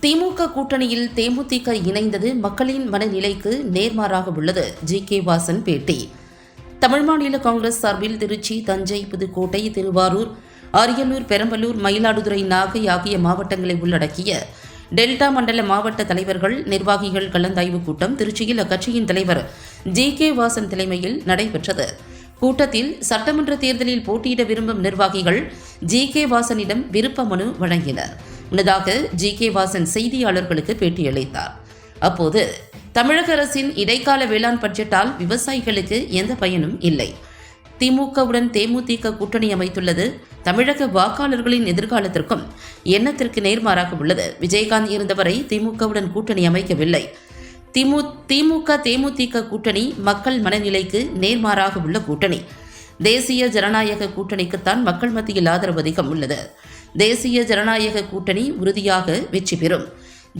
திமுக கூட்டணியில் தேமுதிக இணைந்தது மக்களின் மனநிலைக்கு நேர்மாறாக உள்ளது. ஜி.கே. வாசன் பேட்டி. தமிழ் மாநில காங்கிரஸ் சார்பில் திருச்சி, தஞ்சை, புதுக்கோட்டை, திருவாரூர், அரியலூர், பெரம்பலூர், மயிலாடுதுறை, நாகை ஆகிய மாவட்டங்களை உள்ளடக்கிய டெல்டா மண்டல மாவட்ட தலைவர்கள், நிர்வாகிகள் கலந்தாய்வு கூட்டம் திருச்சியில் அக்கட்சியின் தலைவர் ஜி.கே. வாசன் தலைமையில் நடைபெற்றது. கூட்டத்தில் சட்டமன்ற தேர்தலில் போட்டியிட விரும்பும் நிர்வாகிகள் ஜி.கே. வாசனிடம் விருப்ப மனு வழங்கினர். முன்னதாக ஜி.கே. வாசன் செய்தியாளர்களுக்கு பேட்டியளித்தார். அப்போது தமிழக அரசின் இடைக்கால வேளாண் பட்ஜெட்டால் விவசாயிகளுக்கு எந்த பயனும் இல்லை. திமுகவுடன் தேமுதிக கூட்டணி அமைத்துள்ளது தமிழக வாக்காளர்களின் எதிர்காலத்திற்கும் எண்ணத்திற்கு நேர்மாறாக உள்ளது. விஜயகாந்த் இருந்தவரை திமுகவுடன் கூட்டணி அமைக்கவில்லை. திமுக தேமுதிக கூட்டணி மக்கள் மனநிலைக்கு நேர்மாறாக உள்ள கூட்டணி. தேசிய ஜனநாயக கூட்டணிக்குத்தான் மக்கள் மத்தியில் ஆதரவு அதிகம் உள்ளது. தேசிய ஜனநாயக கூட்டணி உறுதியாக வெற்றி பெறும்.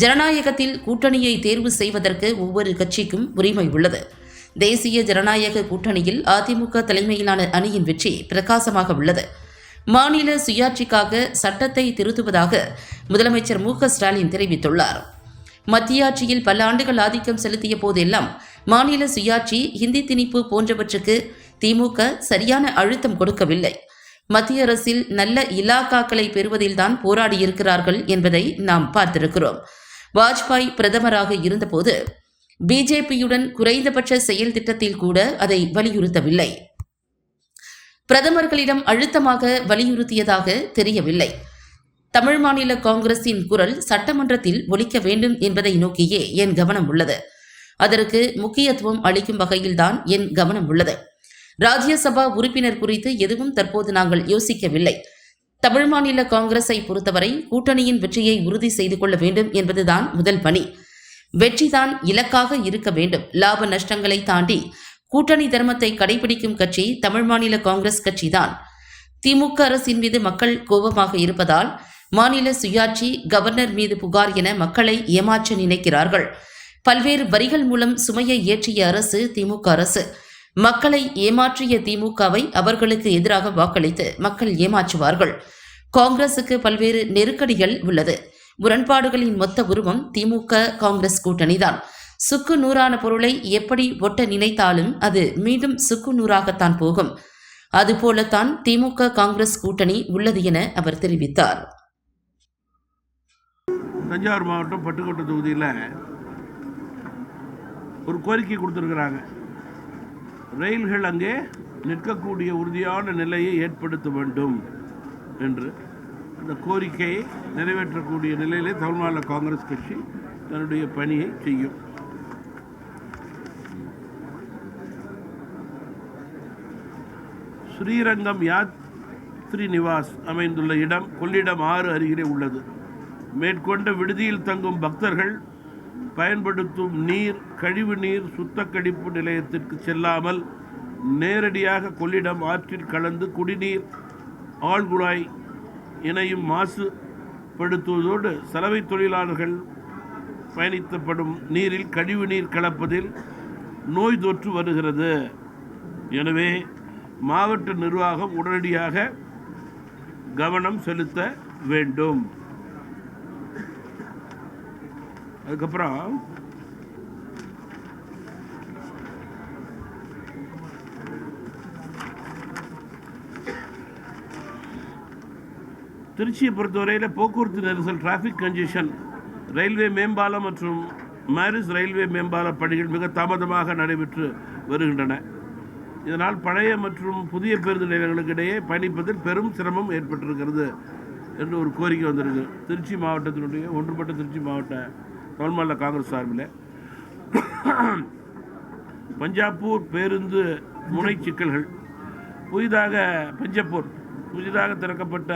ஜனநாயகத்தில் கூட்டணியை தேர்வு செய்வதற்கு ஒவ்வொரு கட்சிக்கும் உரிமை உள்ளது. தேசிய ஜனநாயக கூட்டணியில் அதிமுக தலைமையிலான அணியின் வெற்றி பிரகாசமாக உள்ளது. மாநில சுயாட்சிக்காக சட்டத்தை திருத்துவதாக முதலமைச்சர் மு.க.ஸ்டாலின் தெரிவித்துள்ளார். மத்திய ஆட்சியில் பல ஆண்டுகள் ஆதிக்கம் செலுத்திய போதெல்லாம் மாநில சுயாட்சி, ஹிந்தி திணிப்பு போன்றவற்றுக்கு திமுக சரியான அழுத்தம் கொடுக்கவில்லை. மத்திய அரசில் நல்ல இலாக்காக்களை பெறுவதில்தான் போராடியிருக்கிறார்கள் என்பதை நாம் பார்த்திருக்கிறோம். வாஜ்பாய் பிரதமராக இருந்தபோது பிஜேபியுடன் குறைந்தபட்ச செயல் திட்டத்தில் கூட அதை வலியுறுத்தவில்லை. பிரதமர்களிடம் அழுத்தமாக வலியுறுத்தியதாக தெரியவில்லை. தமிழ் மாநில காங்கிரசின் குரல் சட்டமன்றத்தில் ஒலிக்க வேண்டும் என்பதை நோக்கியே என் கவனம் உள்ளது. அதற்கு முக்கியத்துவம் அளிக்கும் வகையில்தான் என் கவனம் உள்ளது. ராஜ்யசபா உறுப்பினர் குறித்து எதுவும் தற்போது நாங்கள் யோசிக்கவில்லை. தமிழ் மாநில காங்கிரஸை பொறுத்தவரை கூட்டணியின் வெற்றியை உறுதி செய்து கொள்ள வேண்டும் என்பதுதான் முதல் பணி. வெற்றிதான் இலக்காக இருக்க வேண்டும். லாப நஷ்டங்களை தாண்டி கூட்டணி தர்மத்தை கடைபிடிக்கும் கட்சி தமிழ் மாநில காங்கிரஸ் கட்சிதான். திமுக அரசின் மீது மக்கள் கோபமாக இருப்பதால் மாநில சுயாட்சி, கவர்னர் மீது புகார் என மக்களை ஏமாற்ற நினைக்கிறார்கள். பல்வேறு வரிகள் மூலம் சுமையை ஏற்றிய அரசு திமுக அரசு. மக்களை ஏமாற்றிய திமுகவை அவர்களுக்கு எதிராக வாக்களித்து மக்கள் ஏமாற்றுவார்கள். காங்கிரசுக்கு பல்வேறு நெருக்கடிகள் உள்ளது. முரண்பாடுகளின் மொத்த உருவம் திமுக காங்கிரஸ் கூட்டணிதான். சுக்கு நூறான பொருளை எப்படி ஒட்ட நினைத்தாலும் அது மீண்டும் சுக்கு நூறாகத்தான் போகும். அதுபோலத்தான் திமுக காங்கிரஸ் கூட்டணி உள்ளது என அவர் தெரிவித்தார். தஞ்சாவூர் மாவட்டம் பட்டுக்கோட்டை தொகுதியில் ஒரு கோரிக்கை கொடுத்துருக்குறாங்க. ரயில்கள் அங்கே நிற்கக்கூடிய உறுதியான நிலையை ஏற்படுத்த வேண்டும் என்று. அந்த கோரிக்கையை நிறைவேற்றக்கூடிய நிலையிலே தமிழ் மாநில காங்கிரஸ் கட்சி தன்னுடைய பணியை செய்யும். ஸ்ரீரங்கம் யாத்ரி நிவாஸ் அமைந்துள்ள இடம் கொள்ளிடம் 6 அருகிலே உள்ளது. மேற்கொண்ட விடுதியில் தங்கும் பக்தர்கள் பயன்படுத்தும் நீர் கழிவு நீர் சுத்தக்கடிப்பு நிலையத்திற்கு செல்லாமல் நேரடியாக கொள்ளிடம் ஆற்றில் கலந்து குடிநீர் ஆழ்குழாய் இணையும் மாசுபடுத்துவதோடு சலவை தொழிலாளர்கள் பயணித்தப்படும் நீரில் கழிவு நீர் கலப்பதில் நோய் தொற்று வருகிறது. எனவே மாவட்ட நிர்வாகம் உடனடியாக கவனம் செலுத்த வேண்டும். அதுக்கப்புறம் திருச்சியை பொறுத்தவரையில் போக்குவரத்து நெரிசல், டிராஃபிக் கன்ஜெஷன், ரயில்வே மேம்பாலம் மற்றும் மாரிஸ் ரயில்வே மேம்பால பணிகள் மிக தாமதமாக நடைபெற்று வருகின்றன. இதனால் பழைய மற்றும் புதிய பேருந்து நிலையங்களுக்கு இடையே பயணிப்பதில் பெரும் சிரமம் ஏற்பட்டிருக்கிறது என்று ஒரு கோரிக்கை வந்திருக்கு. திருச்சி மாவட்டத்தினுடைய ஒன்றுபட்ட திருச்சி மாவட்ட தமிழ் மாநில காங்கிரஸ் சார்பில் பஞ்சாப்பூர் பேருந்து முனை சிக்கல்கள், புதிதாக திறக்கப்பட்ட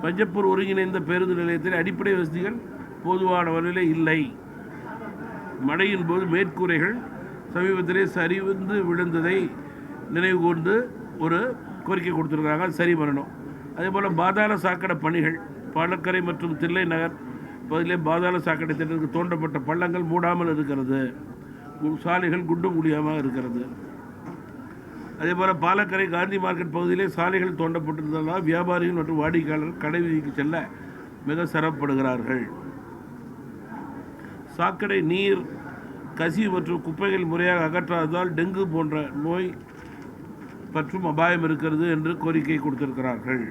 பஞ்சப்பூர் ஒருங்கிணைந்த பேருந்து நிலையத்தில் அடிப்படை வசதிகள் போதுமான வகையில் இல்லை. மழையின் போது மேற்கூரைகள் சமீபத்திலே சரிந்து விழுந்ததை நினைவு கூர்ந்து ஒரு கோரிக்கை கொடுத்துருக்காங்க, சரி பண்ணணும். அதேபோல் பாதாள சாக்கடை பணிகள், பாலக்கரை மற்றும் தில்லை நகர் பகுதியிலே பாதாள சாக்கடை திட்டத்துக்கு தோண்டப்பட்ட பள்ளங்கள் மூடாமல் இருக்கிறது. சாலைகள் குண்டும் குழியாமல் இருக்கிறது. அதேபோல் பாலக்கரை காந்தி மார்க்கெட் பகுதியிலே சாலைகள் தோண்டப்பட்டிருந்ததால் வியாபாரிகள் மற்றும் வாடிக்கையாளர்கள் கடை வீதிக்கு செல்ல மிக சிரமப்படுகிறார்கள். சாக்கடை நீர் கசிவு மற்றும் குப்பைகள் முறையாக அகற்றாததால் டெங்கு போன்ற நோய் பற்றும் அபாயம் இருக்கிறது என்று கோரிக்கை கொடுத்திருக்கிறார்கள்.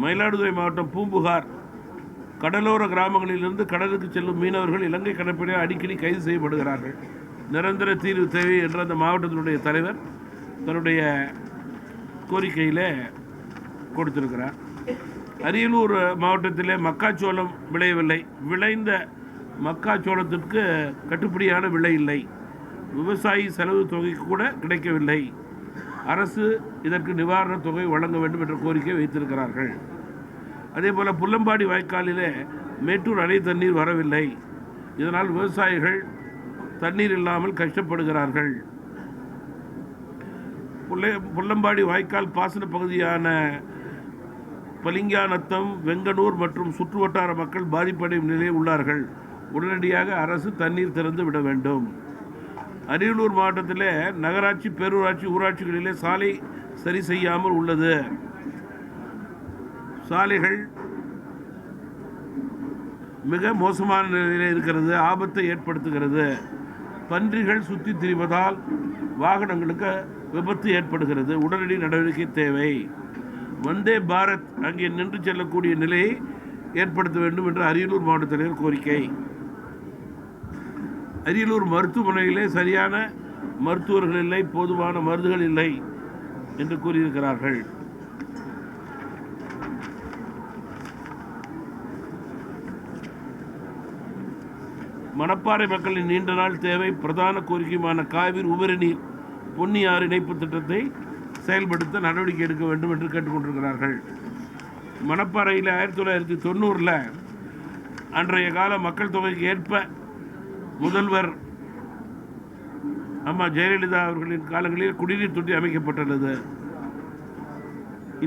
மயிலாடுதுறை மாவட்டம் பூம்புகார் கடலோர கிராமங்களிலிருந்து கடலுக்கு செல்லும் மீனவர்கள் இலங்கை கடற்படையால் அடிக்கடி கைது செய்யப்படுகிறார்கள். நிரந்தர தீர்வு தேவை என்ற அந்த மாவட்டத்தினுடைய தலைவர் தன்னுடைய கோரிக்கையில் கொடுத்திருக்கிறார். அரியலூர் மாவட்டத்திலே மக்காச்சோளம் விளையவில்லை. விளைந்த மக்காச்சோளத்திற்கு கட்டுப்படியான விலை இல்லை. விவசாயி செலவு தொகை கூட கிடைக்கவில்லை. அரசு இதற்கு நிவாரணத் தொகை வழங்க வேண்டும் என்ற கோரிக்கை வைத்திருக்கிறார்கள். அதேபோல் புல்லம்பாடி வாய்க்காலிலே மேட்டூர் அணை தண்ணீர் வரவில்லை. இதனால் விவசாயிகள் தண்ணீர் இல்லாமல் கஷ்டப்படுகிறார்கள். புல்லம்பாடி வாய்க்கால் பாசன பகுதியான பலிங்காநத்தம், வெங்கனூர் மற்றும் சுற்றுவட்டார மக்கள் பாதிப்படையும் நிலையில் உள்ளார்கள். உடனடியாக அரசு தண்ணீர் திறந்து விட வேண்டும். அரியலூர் மாவட்டத்தில் நகராட்சி, பேரூராட்சி, ஊராட்சிகளிலே சாலை சரி செய்யாமல் உள்ளது. சாலைகள் மிக மோசமான நிலையில் இருக்கிறது, ஆபத்தை ஏற்படுத்துகிறது. பன்றிகள் சுற்றி திரிவதால் வாகனங்களுக்கு விபத்து ஏற்படுகிறது. உடனடி நடவடிக்கை தேவை. வந்தே பாரத் அங்கே நின்று செல்லக்கூடிய நிலையை ஏற்படுத்த வேண்டும் என்று அரியலூர் மாவட்ட தலைவர் கோரிக்கை. அரியலூர் மருத்துவமனையிலே சரியான மருத்துவர்கள் இல்லை, போதுமான மருந்துகள் இல்லை என்று கூறியிருக்கிறார்கள். மணப்பாறை மக்களின் நீண்ட நாள் தேவை பிரதான கோரிக்கையுமான காவிரி உபரி நீர் பொன்னியாறு இணைப்பு திட்டத்தை செயல்படுத்த நடவடிக்கை எடுக்க வேண்டும் என்று கேட்டுக்கொண்டிருக்கிறார்கள். மணப்பாறையில் 1990 அன்றைய கால மக்கள் தொகைக்கு ஏற்ப முதல்வர் அம்மா ஜெயலலிதா அவர்களின் காலங்களில் குடிநீர் தொட்டி அமைக்கப்பட்டுள்ளது.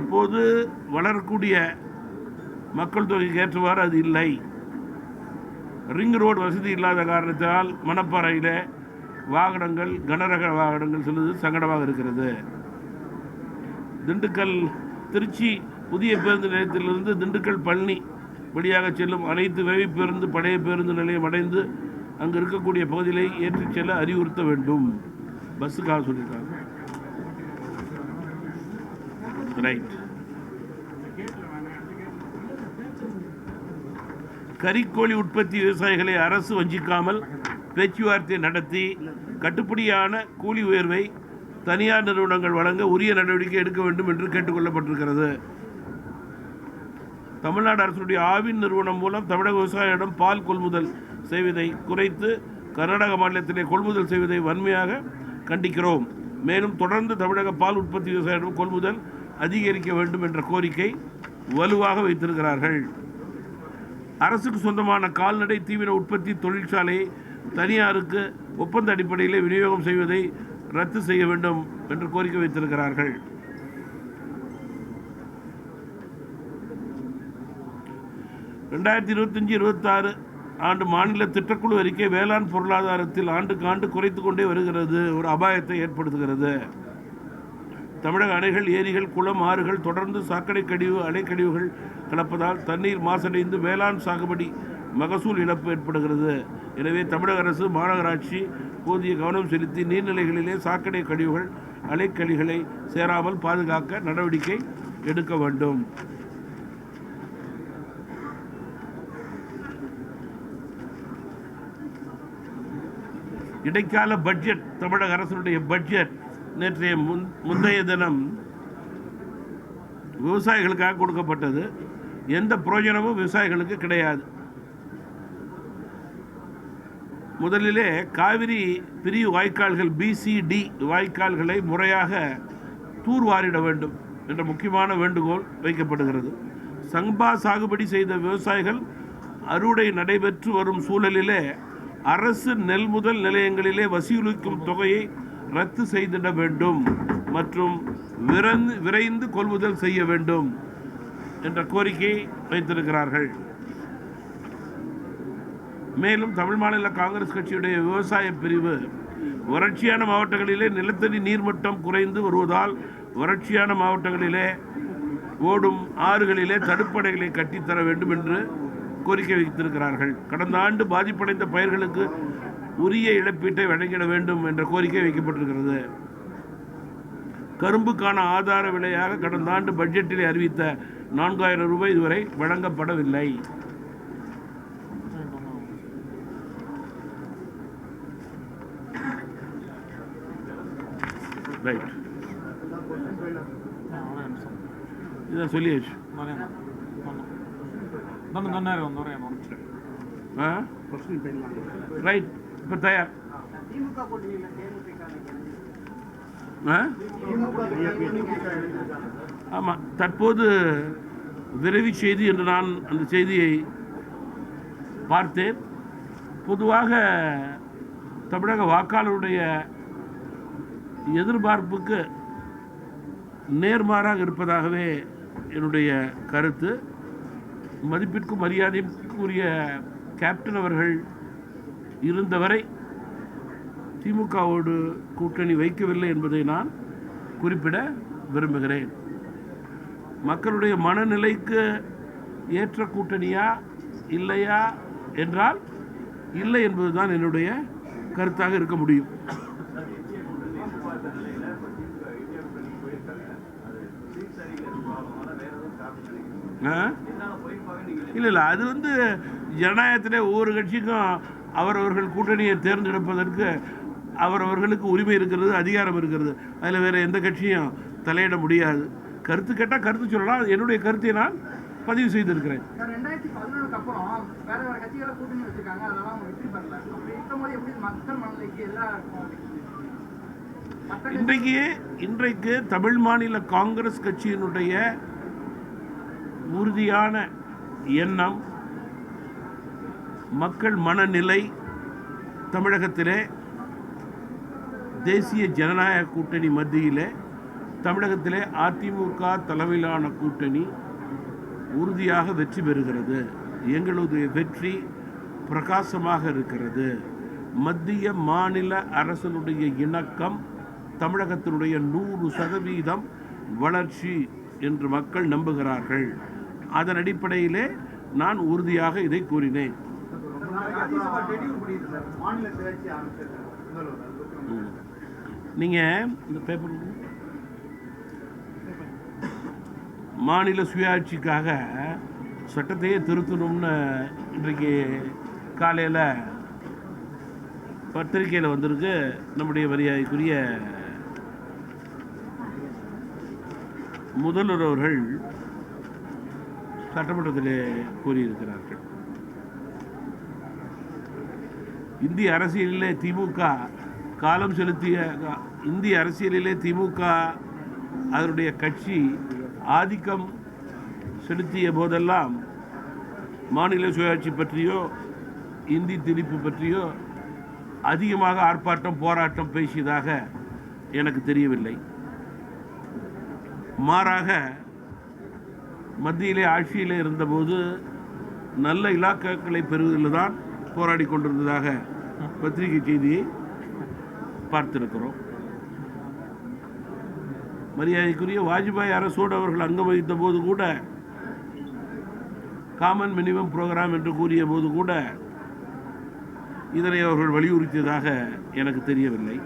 இப்போது வளரக்கூடிய மக்கள் தொகைக்கு ஏற்றவாறு அது இல்லை. ரிங் ரோடு வசதி இல்லாத காரணத்தால் மணப்பாறையில் வாகனங்கள், கனரக வாகனங்கள் செல்வது சங்கடமாக இருக்கிறது. திண்டுக்கல் திருச்சி புதிய பேருந்து நிலையத்திலிருந்து திண்டுக்கல் பழனி வழியாக செல்லும் அனைத்து விரைவு பேருந்து பழைய பேருந்து நிலையம் அடைந்து அங்கு இருக்கக்கூடிய பகுதிகளை ஏற்றிச் செல்ல அறிவுறுத்த வேண்டும். பஸ்ஸுக்காக சொல்லியிருக்காங்க. ரைட். கறிக்கோழி உற்பத்தி விவசாயிகளை அரசு வஞ்சிக்காமல் பேச்சுவார்த்தை நடத்தி கட்டுப்படியான கூலி உயர்வை தனியார் நிறுவனங்கள் வழங்க உரிய நடவடிக்கை எடுக்க வேண்டும் என்று கேட்டுக்கொள்ளப்பட்டிருக்கிறது. தமிழ்நாடு அரசுடைய ஆவின் நிறுவனம் மூலம் தமிழக விவசாயிகளிடம் பால் கொள்முதல் செய்வதை குறைத்து கர்நாடக மாநிலத்திலே கொள்முதல் செய்வதை வன்மையாக கண்டிக்கிறோம். மேலும் தொடர்ந்து தமிழக பால் உற்பத்தி விவசாயிகளிடம் கொள்முதல் அதிகரிக்க வேண்டும் என்ற கோரிக்கை வலுவாக வைத்திருக்கிறார்கள். அரசுக்கு சொந்தமான கால்நடை தீவன உற்பத்தி தொழிற்சாலையை தனியாருக்கு ஒப்பந்த அடிப்படையில் விநியோகம் செய்வதை ரத்து செய்ய வேண்டும் என்று கோரிக்கை வைத்திருக்கிறார்கள். (2025-26) ஆண்டு மாநில திட்டக்குழு அறிக்கை வேளாண் பொருளாதாரத்தில் ஆண்டுக்கு ஆண்டு குறைத்து கொண்டே வருகிறது, ஒரு அபாயத்தை ஏற்படுத்துகிறது. தமிழக அணைகள், ஏரிகள், குளம், ஆறுகள் தொடர்ந்து சாக்கடை கழிவு, அலைக்கழிவுகள் கலப்பதால் தண்ணீர் மாசடைந்து வேளாண் சாகுபடி மகசூல் இழப்பு ஏற்படுகிறது. எனவே தமிழக அரசு, மாநகராட்சி போதிய கவனம் செலுத்தி நீர்நிலைகளிலே சாக்கடை கழிவுகள், அலைக்கழிவுகளை சேராமல் பாதுகாக்க நடவடிக்கை எடுக்க வேண்டும். இடைக்கால பட்ஜெட், தமிழக அரசுடைய பட்ஜெட் நேற்றைய முந்தைய தினம் விவசாயிகளுக்காக கொடுக்கப்பட்டது. எந்த பிரயோஜனமும் விவசாயிகளுக்கு கிடையாது. முதலிலே காவிரி பிரிவு வாய்க்கால்கள், BCD வாய்க்கால்களை முறையாக தூர்வாரிட வேண்டும் என்ற முக்கியமான வேண்டுகோள் வைக்கப்படுகிறது. சம்பா சாகுபடி செய்த விவசாயிகள் அறுவடை நடைபெற்று வரும் சூழலிலே அரசு நெல்முதல் நிலையங்களிலே வசூலிக்கும் தொகையை ரத்து செய்திட வேண்டும் மற்றும் விரைந்து கொள்முதல் செய்ய வேண்டும் என்ற கோரிக்கை வைத்திருக்கிறார்கள். மேலும் தமிழ் மாநில காங்கிரஸ் கட்சியுடைய விவசாய பிரிவு வறட்சியான மாவட்டங்களிலே நிலத்தடி நீர்மட்டம் குறைந்து வருவதால் வறட்சியான மாவட்டங்களிலே ஓடும் ஆறுகளிலே தடுப்பணைகளை கட்டித்தர வேண்டும் என்று கோரிக்கை வைத்திருக்கிறார்கள். கடந்த ஆண்டு பாதிப்படைந்த பயிர்களுக்கு உரிய இழப்பீட்டை வழங்கிட வேண்டும் என்ற கோரிக்கை வைக்கப்பட்டிருக்கிறது. கரும்புக்கான ஆதார விலையாக கடந்த ஆண்டு பட்ஜெட்டில் அறிவித்த 4000 ரூபாய் இதுவரை வழங்கப்படவில்லை. ரைட், இதான் சொல்லியாச்சு. ரைட், இப்போ தயார். ஆமாம், தற்போது விரைவு செய்தி என்று நான் அந்த செய்தியை பார்த்தேன். பொதுவாக தமிழக வாக்காளருடைய எதிர்பார்ப்புக்கு நேர்மாறாக இருப்பதாகவே என்னுடைய கருத்து. மதிப்பிற்கும் மரியாதைக்குரிய கேப்டன் அவர்கள் இருந்தவரை திமுகவோடு கூட்டணி வைக்கவில்லை என்பதை நான் குறிப்பிட விரும்புகிறேன். மக்களுடைய மனநிலைக்கு ஏற்ற கூட்டணியா இல்லையா என்றால் இல்லை என்பதுதான் என்னுடைய கருத்தாக இருக்க முடியும். இல்லை, அது ஜனநாயகத்திலே ஒவ்வொரு கட்சிக்கும் அவரவர்கள் கூட்டணியை தேர்ந்தெடுப்பதற்கு அவரவர்களுக்கு உரிமை இருக்கிறது, அதிகாரம் இருக்கிறது. அதில் வேறு எந்த கட்சியும் தலையிட முடியாது. கருத்து கேட்டால் கருத்து சொல்லலாம். என்னுடைய கருத்தை நான் பதிவு செய்திருக்கிறேன். இன்றைக்கு தமிழ் மாநில காங்கிரஸ் கட்சியினுடைய உறுதியான எண்ணம், மக்கள் மனநிலை தமிழகத்திலே தேசிய ஜனநாயக கூட்டணி மத்தியிலே தமிழகத்திலே அதிமுக தலைமையிலான கூட்டணி உறுதியாக வெற்றி பெறுகிறது. எங்களுடைய வெற்றி பிரகாசமாக இருக்கிறது. மத்திய மாநில அரசனுடைய இணக்கம் தமிழகத்தினுடைய 100% வளர்ச்சி என்று மக்கள் நம்புகிறார்கள். அதன் அடிப்படையிலே நான் உறுதியாக இதை கூறினேன். நீங்கள் இந்த பேப்பர் மாநில சுயாட்சிக்காக சட்டத்தையே திருத்தணும்னு இன்றைக்கு காலையில் பத்திரிகையில் வந்திருக்கு. நம்முடைய மரியாதைக்குரிய முதல்வர் அவர்கள் சட்டமன்றத்தில் கூறியிருக்கிறார்கள். இந்திய அரசியலிலே திமுக காலம் செலுத்திய இந்திய அரசியலிலே திமுக அதனுடைய கட்சி ஆதிக்கம் செலுத்திய போதெல்லாம் மாநில சுயாட்சி பற்றியோ இந்தி திணிப்பு பற்றியோ அதிகமாக ஆர்ப்பாட்டம் போராட்டம் பேசியதாக எனக்கு தெரியவில்லை. மாறாக மத்தியிலே ஆட்சியிலே இருந்தபோது நல்ல இலாக்காக்களை பெறுவதில் தான் போராடி கொண்டிருந்ததாக பத்திரிகை செய்தியை பார்த்திருக்கிறோம். மரியாதைக்குரிய வாஜ்பாய் அரசோடு அவர்கள் அங்கம் வகித்த போது கூட, காமன் மினிமம் ப்ரோக்ராம் என்று கூறிய போது கூட இதனை அவர்கள் வலியுறுத்தியதாக எனக்கு தெரியவில்லை.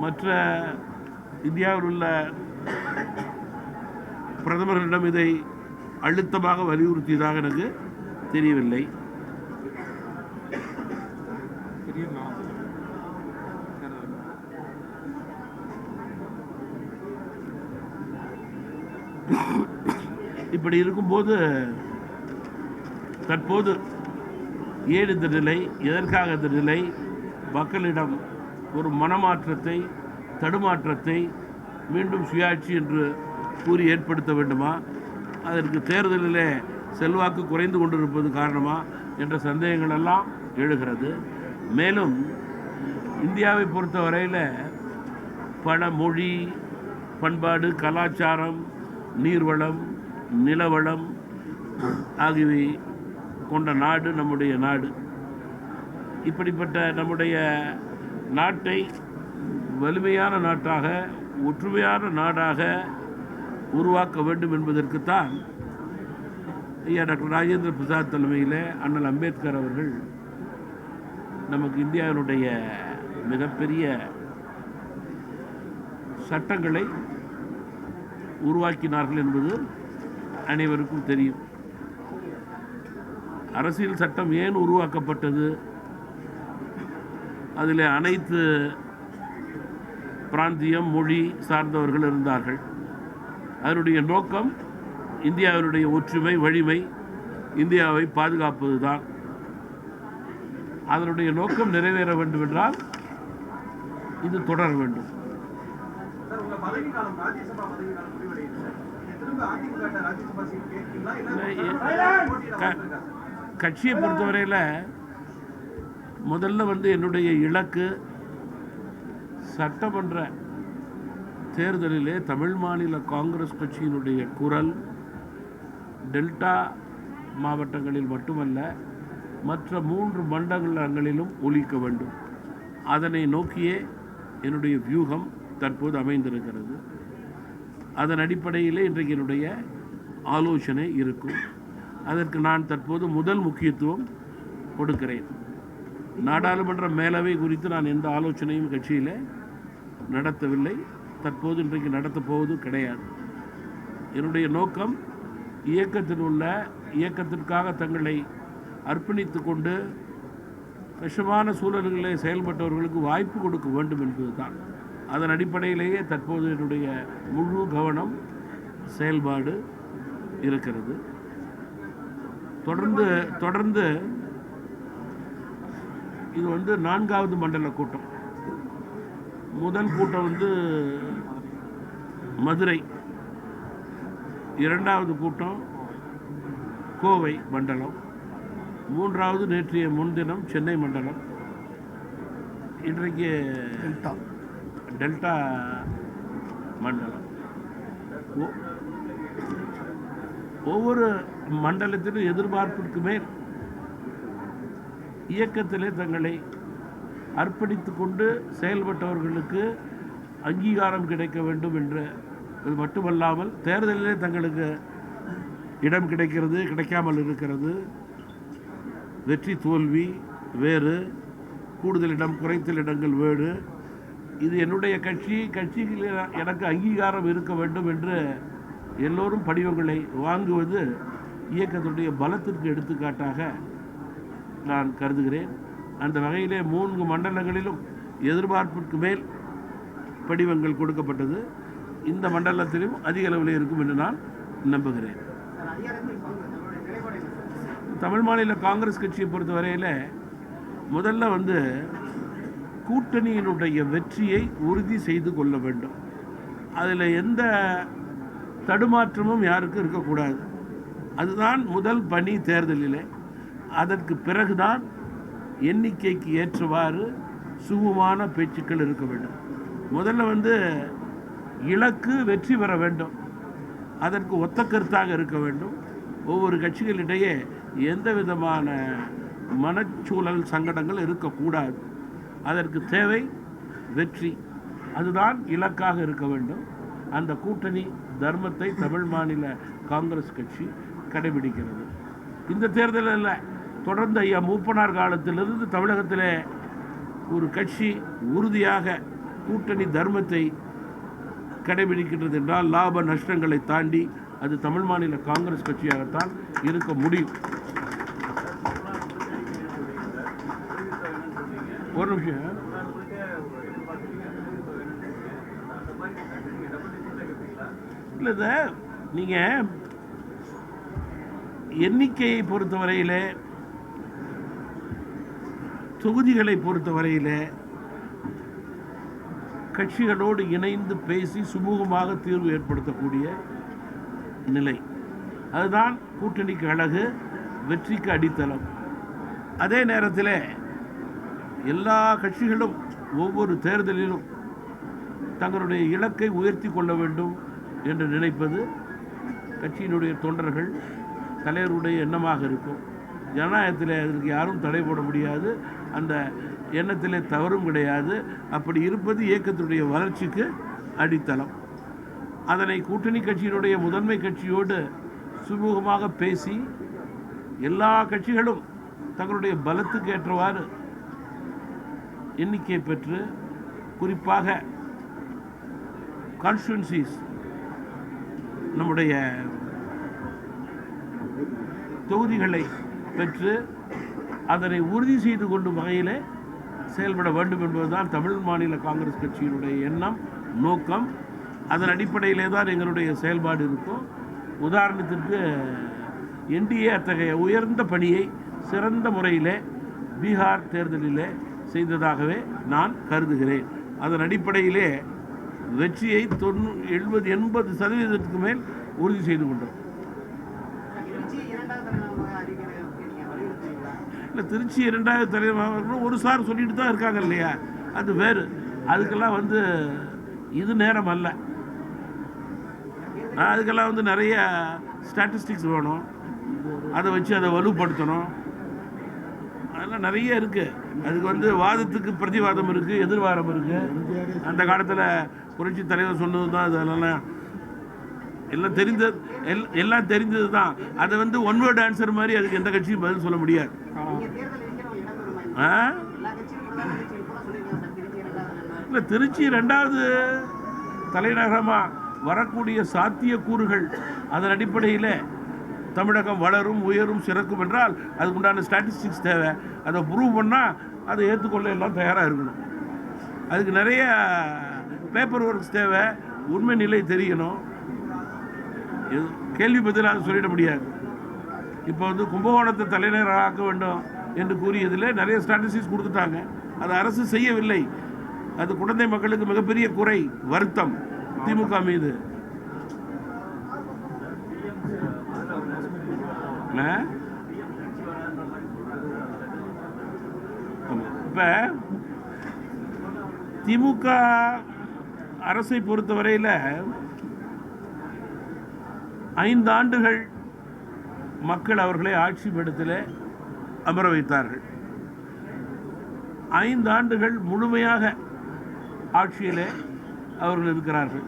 மற்ற இந்தியாவில் உள்ள பிரதமர்களிடம் இதை அழுத்தமாக வலியுறுத்தியதாக எனக்கு தெரியவில்லை. இப்படி இருக்கும்போது தற்போது ஏன் இந்த நிலை, எதற்காக இந்த நிலை, மக்களிடம் ஒரு மனமாற்றத்தை தடுமாற்றத்தை மீண்டும் சுயாட்சி என்று கூறி ஏற்படுத்த வேண்டுமா, அதற்கு தேர்தலிலே செல்வாக்கு குறைந்து கொண்டிருப்பது காரணமா என்ற சந்தேகங்கள் எல்லாம் எழுகிறது. மேலும் இந்தியாவை பொறுத்த வரையில் பல மொழி, பண்பாடு, கலாச்சாரம், நீர்வளம், நிலவளம் ஆகியவை கொண்ட நாடு நம்முடைய நாடு. இப்படிப்பட்ட நம்முடைய நாட்டை வலிமையான நாட்டாக, ஒற்றுமையான நாடாக உருவாக்க வேண்டும் என்பதற்குத்தான் ஐயா டாக்டர் ராஜேந்திர பிரசாத் தலைமையில் அண்ணல் அம்பேத்கர் அவர்கள் நமக்கு இந்தியாவினுடைய மிகப்பெரிய சட்டங்களை உருவாக்கினார்கள் என்பது அனைவருக்கும் தெரியும். அரசியல் சட்டம் ஏன் உருவாக்கப்பட்டது, அதில் அனைத்து பிராந்தியம் மொழி சார்ந்தவர்கள் இருந்தார்கள். அதனுடைய நோக்கம் இந்தியாவினுடைய ஒற்றுமை வலிமை, இந்தியாவை பாதுகாப்பது தான். அதனுடைய நோக்கம் நிறைவேற வேண்டும் என்றால் இது தொடர வேண்டும். கட்சியை பொறுத்தவரையில் முதல்ல என்னுடைய இலக்கு சட்டமன்ற தேர்தலிலே தமிழ் மாநில காங்கிரஸ் கட்சியினுடைய குரல் டெல்டா மாவட்டங்களில் மட்டுமல்ல மற்ற 3 மண்டலங்களிலும் ஒலிக்க வேண்டும். அதனை நோக்கியே என்னுடைய வியூகம் தற்போது அமைந்திருக்கிறது. அதன் அடிப்படையிலே இன்றைக்கு என்னுடைய ஆலோசனை இருக்கும். அதற்கு நான் தற்போது முதல் முக்கியத்துவம் கொடுக்கிறேன். நாடாளுமன்ற மேலவை குறித்து நான் எந்த ஆலோசனையும் கட்சியில் நடத்தவில்லை, தற்போது இன்றைக்கு நடத்தப் போவது கிடையாது. என்னுடைய நோக்கம் இயக்கத்திற்காக தங்களை அர்ப்பணித்து கொண்டு கஷ்டமான சூழல்களில் செயல்பட்டவர்களுக்கு வாய்ப்பு கொடுக்க வேண்டும் என்பது தான். அதன் அடிப்படையிலேயே தற்போது என்னுடைய முழு கவனம் செயல்பாடு இருக்கிறது. தொடர்ந்து இது 4வது மண்டல கூட்டம். முதல் கூட்டம் மதுரை, 2வது கூட்டம் கோவை மண்டலம், 3வது நேற்றைய முன்தினம் சென்னை மண்டலம், இன்றைக்கு டெல்டா மண்டலம். ஒவ்வொரு மண்டலத்திலும் எதிர்பார்ப்பிற்கு மேல் இயக்கத்திலே தங்களை அர்ப்பணித்து கொண்டு செயல்பட்டவர்களுக்கு அங்கீகாரம் கிடைக்க வேண்டும் என்று அது மட்டுமல்லாமல் தேர்தலிலே தங்களுக்கு இடம் கிடைக்கிறது, கிடைக்காமல் இருக்கிறது, வெற்றி தோல்வி வேறு, கூடுதல் இடம் குறைத்தல் இடங்கள் வேறு. இது என்னுடைய கட்சியில் எனக்கு அங்கீகாரம் இருக்க வேண்டும் என்று எல்லோரும் படிவங்களை வாங்குவது இயக்கத்துடைய பலத்திற்கு எடுத்துக்காட்டாக நான் கருதுகிறேன். அந்த வகையிலே 3 மண்டலங்களிலும் எதிர்பார்ப்பிற்கு மேல் படிவங்கள் கொடுக்கப்பட்டது. இந்த மண்டலத்திலும் அதிக அளவில் இருக்கும் என்று நான் நம்புகிறேன். தமிழ் மாநில காங்கிரஸ் கட்சியை பொறுத்தவரையில் முதல்ல கூட்டணியினுடைய வெற்றியை உறுதி செய்து கொள்ள வேண்டும். அதில் எந்த தடுமாற்றமும் யாருக்கும் இருக்கக்கூடாது. அதுதான் முதல் பணி தேர்தலில். அதற்கு பிறகுதான் எண்ணிக்கைக்கு ஏற்றவாறு சுமூகமான பேச்சுக்கள் இருக்க வேண்டும். முதல்ல இலக்கு வெற்றி பெற வேண்டும், அதற்கு ஒத்த கருத்தாக இருக்க வேண்டும். ஒவ்வொரு கட்சிகளிடையே எந்த விதமான மனச்சூழல் சங்கடங்கள் இருக்கக்கூடாது. அதற்கு தேவை வெற்றி, அதுதான் இலக்காக இருக்க வேண்டும். அந்த கூட்டணி தர்மத்தை தமிழ் மாநில காங்கிரஸ் கட்சி கடைபிடிக்கிறது. இந்த தேர்தலில் தொடர்ந்து ஐயா மூப்பனார் காலத்திலிருந்து தமிழகத்தில் ஒரு கட்சி உறுதியாக கூட்டணி தர்மத்தை கடைபிடிக்கின்றது என்றால் லாப நஷ்டங்களை தாண்டி அது தமிழ் மாநில காங்கிரஸ் கட்சியாகத்தான் இருக்க முடியும். ஒரு நிமிஷம். இல்லை, நீங்கள் எண்ணிக்கையை பொறுத்தவரையில், தொகுதிகளை பொறுத்தவரையில் கட்சிகளோடு இணைந்து பேசி சுமூகமாக தீர்வு ஏற்படுத்தக்கூடிய நிலை, அதுதான் கூட்டணிக்கு அழகு, வெற்றிக்கு அடித்தளம். அதே நேரத்தில் எல்லா கட்சிகளும் ஒவ்வொரு தேர்தலிலும் தங்களுடைய இலக்கை உயர்த்தி கொள்ள வேண்டும் என்று நினைப்பது கட்சியினுடைய தொண்டர்கள் தலைவருடைய எண்ணமாக இருக்கும். ஜனநாயகத்தில் அதற்கு யாரும் தடை போட முடியாது, அந்த எண்ணத்திலே தவறும் கிடையாது. அப்படி இருப்பது இயக்கத்துடைய வளர்ச்சிக்கு அடித்தளம். அதனை கூட்டணி கட்சியினுடைய முதன்மை கட்சியோடு சுமூகமாக பேசி எல்லா கட்சிகளும் தங்களுடைய பலத்துக்கு ஏற்றவாறு எண்ணிக்கை பெற்று, குறிப்பாக கான்ஸ்டிட்யூன்சிஸ் நம்முடைய தொகுதிகளை பெற்று அதனை உறுதி செய்து கொள்ளும் வகையில் செயல்பட வேண்டும் என்பதுதான் தமிழ் மாநில காங்கிரஸ் கட்சியினுடைய எண்ணம், நோக்கம். அதன் அடிப்படையிலே தான் எங்களுடைய செயல்பாடு இருக்கும். உதாரணத்திற்கு என்டிஏ அத்தகைய உயர்ந்த பணியை சிறந்த முறையிலே பீகார் தேர்தலிலே செய்ததாகவே நான் கருதுகிறேன். அதன் அடிப்படையிலே வெற்றியை 70-80% மேல் உறுதி செய்து கொண்டோம். இல்லை, திருச்சி 2வது தலைவர் ஒரு சார் சொல்லிட்டு தான் இருக்காங்க இல்லையா, அது வேறு. அதுக்கெல்லாம் இது நேரம் அல்ல. அதுக்கெல்லாம் நிறைய ஸ்டாட்டிஸ்டிக்ஸ் வேணும், அதை வச்சு அதை வலுப்படுத்தணும். அதெல்லாம் நிறைய இருக்குது. அதுக்கு வாதத்துக்கு பிரதிவாதம் இருக்குது, எதிர்வாதம் இருக்குது. அந்த காலத்தில் புரட்சி தலைவர் சொன்னது தான். அதெல்லாம் எல்லாம் தெரிந்தது தான். அதை ஒன் வேர்ட் ஆன்சர் மாதிரி அதுக்கு எந்த கட்சியும் பதில் சொல்ல முடியாது. இல்லை, திருச்சி 2வது தலைநகரமாக வரக்கூடிய சாத்தியக்கூறுகள், அதன் அடிப்படையில் தமிழகம் வளரும், உயரும், சிறக்கும் என்றால் அதுக்குண்டான ஸ்டாட்டிஸ்டிக்ஸ் தேவை. அதை ப்ரூவ் பண்ணால் அதை ஏற்றுக்கொள்ள எல்லாம் தயாராக இருக்கணும். அதுக்கு நிறைய பேப்பர் ஒர்க்ஸ் தேவை, உண்மை நிலை தெரியணும். கேள்வி பதிலாக சொல்லிட முடியாது. இப்போ கும்பகோணத்தை தலைநகராக்க வேண்டும் என்று கூறியதில் நிறைய ஸ்டாட்டிஸ்டிக்ஸ் கொடுத்துட்டாங்க. அது அரசு செய்யவில்லை. அது குழந்தை மக்களுக்கு மிகப்பெரிய குறை, வருத்தம் திமுக மீது. இப்போ திமுக அரசை பொறுத்தவரையில் 5 ஆண்டுகள் மக்கள் அவர்களை ஆட்சி பீடத்தில் அமர வைத்தார்கள். 5 ஆண்டுகள் முழுமையாக ஆட்சியிலே அவர்கள் இருக்கிறார்கள்.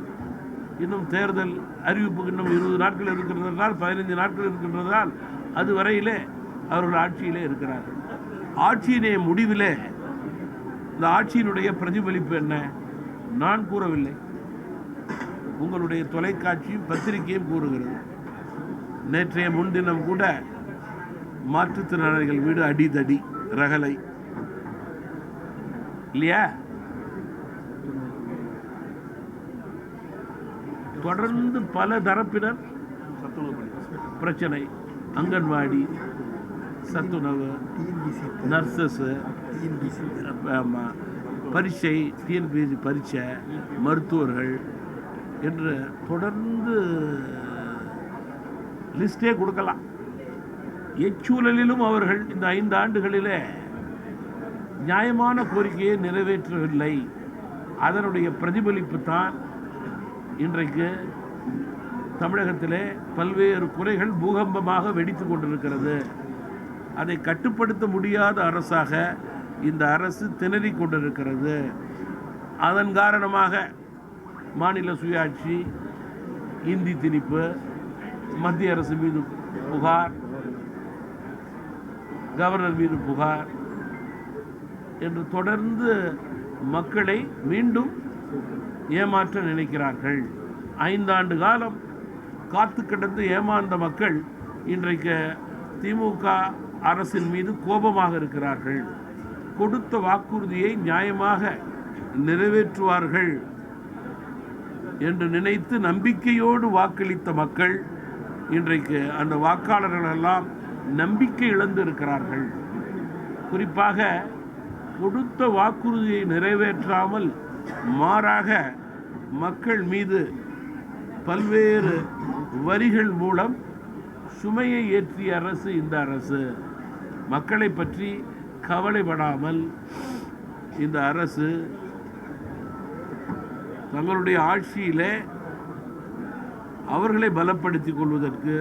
இன்னும் தேர்தல் அறிவிப்புக்கு இன்னும் 20 நாட்கள் இருக்கின்றதால், 15 நாட்கள் இருக்கின்றதால் அது வரையிலே அவர்கள் ஆட்சியிலே இருக்கிறார்கள். ஆட்சியினுடைய முடிவிலே இந்த ஆட்சியினுடைய பிரதிபலிப்பு என்ன? நான் கூறவில்லை, உங்களுடைய தொலைக்காட்சியும் பத்திரிகையும் கூறுகிறது. நேற்றைய முன்தினம் கூட மாற்றுத்திறனாளிகள் வீடு அடிதடி ரகலை இல்லையா? தொடர்ந்து பல தரப்பினர் பிரச்சனை, அங்கன்வாடி, சத்துணவு, நர்சஸ், பரீட்சை, டிஎன்பிஎஸ்சி பரீட்சை, மருத்துவர்கள் என்று தொடர்ந்து லிஸ்டே கொடுக்கலாம். எச்சூழலிலும் அவர்கள் இந்த 5 ஆண்டுகளிலே நியாயமான கோரிக்கையை நிறைவேற்றவில்லை. அதனுடைய பிரதிபலிப்பு தான் இன்றைக்கு தமிழகத்திலே பல்வேறு குறைகள் பூகம்பமாக வெடித்து கொண்டிருக்கிறது. அதை கட்டுப்படுத்த முடியாத அரசாக இந்த அரசு திணறிக் கொண்டிருக்கிறது. அதன் காரணமாக மாநில சுயாட்சி, இந்தி திணிப்பு, மத்திய அரசு மீது புகார், கவர்னர் மீது புகார் என்று தொடர்ந்து மக்களை மீண்டும் ஏமாற்ற நினைக்கிறார்கள். 5 ஆண்டு காலம் காத்து கிடந்து ஏமாந்த மக்கள் இன்றைக்கு திமுக அரசின் மீது கோபமாக இருக்கிறார்கள். கொடுத்த வாக்குறுதியை நியாயமாக நிறைவேற்றுவார்கள் என்று நினைத்து நம்பிக்கையோடு வாக்களித்த மக்கள் இன்றைக்கு அந்த வாக்காளர்களெல்லாம் நம்பிக்கை இழந்து இருக்கிறார்கள். குறிப்பாக கொடுத்த வாக்குறுதியை நிறைவேற்றாமல் மாறாக மக்கள் மீது பல்வேறு வரிகள் மூலம் சுமையை ஏற்றிய அரசு இந்த அரசு. மக்களை பற்றி கவலைப்படாமல் இந்த அரசு தங்களுடைய ஆட்சியிலே அவர்களை பலப்படுத்திக் கொள்வதற்கு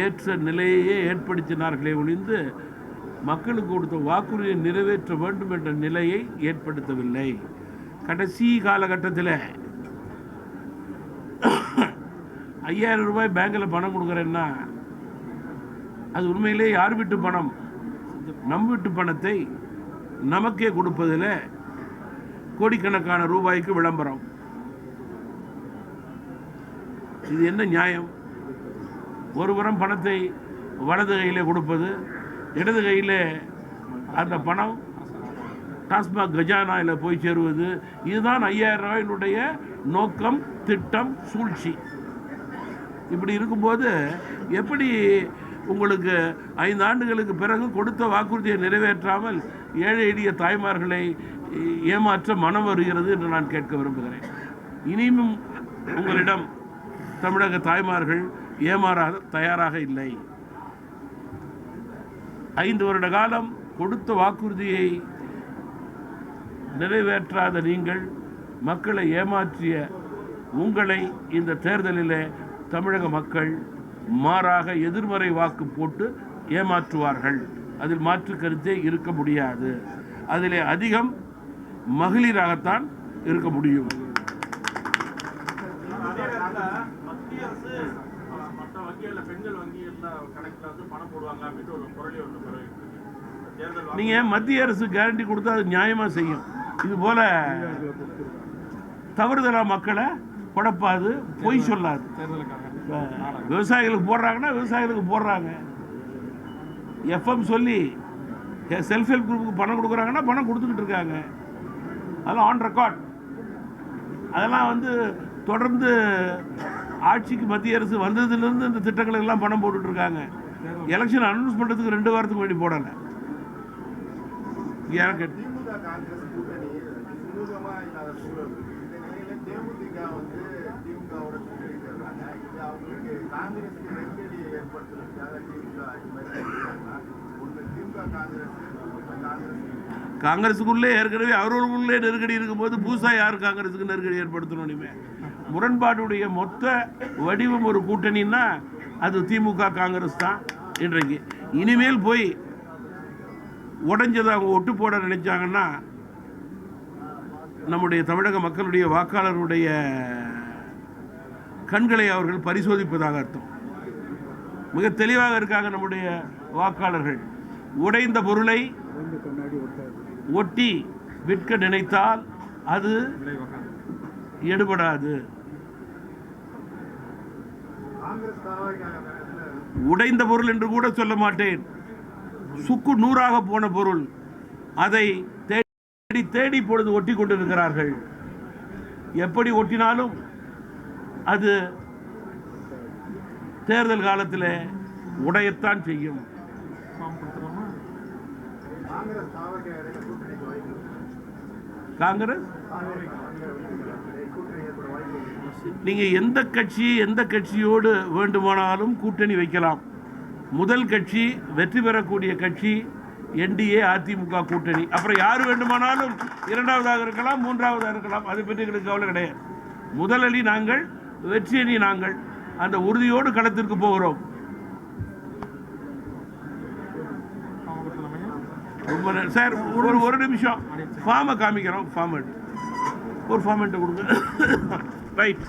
ஏற்ற நிலையே ஏற்படுத்தினார்களே ஒழிந்து மக்களுக்கு கொடுத்த வாக்குறுதியை நிறைவேற்ற வேண்டும் என்ற நிலையை ஏற்படுத்தவில்லை. கடைசி காலகட்டத்தில் 5000 ரூபாய் பேங்கில் பணம் கொடுக்குறேன்னா அது உண்மையிலே யார் வீட்டு பணம்? நம் வீட்டு பணத்தை நமக்கே கொடுப்பதில் கோடிக்கணக்கான ரூபாய்க்கு விளம்பரம். இது என்ன நியாயம்? ஒருபுறம் பணத்தை வலது கையில் கொடுப்பது, இடது கையில் அந்த பணம் டாஸ்மாக் கஜானாவில் போய் சேருவது. இதுதான் 5000 ரூபாயினுடைய நோக்கம், திட்டம், சூழ்ச்சி. இப்படி இருக்கும்போது எப்படி உங்களுக்கு 5 ஆண்டுகளுக்கு பிறகு கொடுத்த வாக்குறுதியை நிறைவேற்றாமல் ஏழை எளிய தாய்மார்களை ஏமாற்ற மனம் வருகிறது என்று நான் கேட்க விரும்புகிறேன். இனியும் உங்களிடம் தமிழக தாய்மார்கள் ஏமாற தயாராக இல்லை. 5 வருட காலம் கொடுத்த வாக்குறுதியை நிறைவேற்றாத நீங்கள், மக்களை ஏமாற்றிய உங்களை இந்த தேர்தலில் தமிழக மக்கள் மாறாக எதிர்மறை வாக்கு போட்டு ஏமாற்றுவார்கள். அதில் மாற்று கருத்தே இருக்க முடியாது. அதிலே அதிகம் மகளிராகத்தான் இருக்க முடியும். நீங்க மத்திய அரசு கேரண்டி கொடுத்தா அது நியாயமா செய்யும். இது போல தவறுதலா மக்களை குழப்பாது, பொய் சொல்லாது. விவசாயிகளுக்கு போடுறாங்கன்னா விவசாயிகளுக்கு போடுறாங்க. எஃப்எம் சொல்லி செல்ஃப் ஹெல்ப் குரூப்புக்கு பணம் கொடுக்குறாங்கன்னா பணம் கொடுத்துக்கிட்டு இருக்காங்க. அதெல்லாம் ஆன் ரெக்கார்ட். அதெல்லாம் தொடர்ந்து ஆட்சிக்கு மத்திய அரசு வந்ததுலேருந்து இந்த திட்டங்களுக்கு எல்லாம் பணம் போட்டுட்ருக்காங்க. எலெக்ஷன் அனௌன்ஸ் பண்ணுறதுக்கு 2 வாரத்துக்கு முன்னாடி போடலை. காங்கிரஸுக்குள்ளே ஏற்கனவே அவர்களுக்குள்ளே நெருக்கடி இருக்கும்போது புதுசாக யார் காங்கிரஸுக்கு நெருக்கடி ஏற்படுத்தணுமே? முரண்பாடுடைய மொத்த வடிவம் ஒரு கூட்டணின்னா அது திமுக காங்கிரஸ் தான். இன்றைக்கு இனிமேல் போய் உடைஞ்சதை அவங்க ஒட்டு போட நினைச்சாங்கன்னா நம்முடைய தமிழக மக்களுடைய வாக்காளருடைய கண்களை அவர்கள் பரிசோதிப்பதாக அர்த்தம். மிக தெளிவாக இருக்காங்க நம்முடைய வாக்காளர்கள். உடைந்த பொருளை ஒட்டி விற்க நினைத்தால் அது எடுபடாது. உடைந்த பொருள் என்று கூட சொல்ல மாட்டேன், சுக்கு நூறாக போன பொருள், அதை தேடி தேடி இப்பொழுது ஒட்டி கொண்டிருக்கிறார்கள். எப்படி ஒட்டினாலும் அது தேர்தல் காலத்தில் உடையத்தான் செய்யும். காங்கிரஸ் நீங்க எந்த கட்சியோடு வேண்டுமானாலும் கூட்டணி வைக்கலாம். முதல் கட்சி, வெற்றி பெறக்கூடிய கட்சி என்டிஏ அதிமுக கூட்டணி. அப்புறம் யார் வேண்டுமானாலும் 2வதாக இருக்கலாம், 3வதாக இருக்கலாம். அதை பற்றி எங்களுக்கு கவலை கிடையாது. முதல் அணி நாங்கள், வெற்றி அணி நாங்கள். அந்த உறுதியோடு களத்திற்கு போகிறோம். சார் ஒரு நிமிஷம் ஃபார்மை காமிக்கிறோம். ஒரு ஃபார்மெட்டை கொடுங்க. ரைட்.